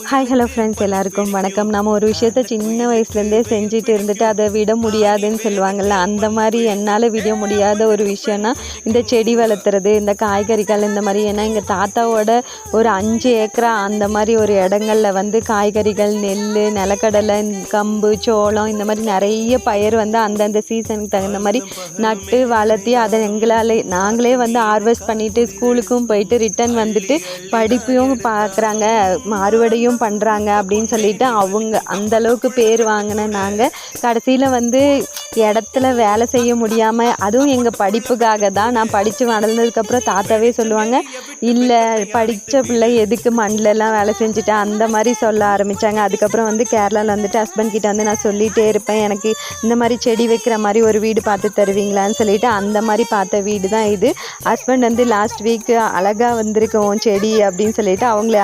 Hi hello friends, எல்லாருக்கும் வணக்கம். நம்ம ஒரு விஷயத்த சின்ன வயசுலேருந்தே செஞ்சுட்டு இருந்துட்டு அதை விட முடியாதுன்னு சொல்லுவாங்கள்ல, அந்த மாதிரி என்னால் விட முடியாத ஒரு விஷயம்னா இந்த செடி வளர்த்துறது, இந்த காய்கறிகள் இந்த மாதிரி. ஏன்னா எங்கள் தாத்தாவோட ஒரு 5 ஏக்கரா அந்த மாதிரி ஒரு இடங்கள்ல வந்து காய்கறிகள், நெல், நிலக்கடலை, கம்பு, சோளம் இந்த மாதிரி நிறைய பயிர் வந்து அந்தந்த சீசனுக்கு தகுந்த மாதிரி நட்டு வளர்த்தி அதை நாங்களே வந்து ஹார்வெஸ்ட் பண்ணிவிட்டு ஸ்கூலுக்கும் போயிட்டு ரிட்டன் வந்துட்டு படிப்பையும் பார்க்குறாங்க, அறுவடையும் பண்ணுறாங்க அப்படின்னு சொல்லிட்டு அவங்க அந்தளவுக்கு பேர் வாங்கின நாங்கள் கடைசியில் வந்து இடத்துல வேலை செய்ய முடியாமல், அதுவும் எங்கள் படிப்புக்காக தான். நான் படித்து வளர்ந்ததுக்கப்புறம் தாத்தாவே சொல்லுவாங்க, இல்லை படித்த பிள்ளை எதுக்கு மண்ணிலலாம் வேலை செஞ்சுட்டு அந்த மாதிரி சொல்ல ஆரம்பித்தாங்க. அதுக்கப்புறம் வந்து கேரளாவில் வந்துட்டு ஹஸ்பண்ட் கிட்ட வந்து நான் சொல்லிகிட்டே இருப்பேன், எனக்கு இந்த மாதிரி செடி வைக்கிற மாதிரி ஒரு வீடு பார்த்து தருவீங்களான்னு சொல்லிட்டு அந்த மாதிரி பார்த்த வீடு தான் இது. ஹஸ்பண்ட் வந்து லாஸ்ட் வீக் அழகாக வந்திருக்கோம் செடி அப்படின்னு சொல்லிட்டு அவங்களே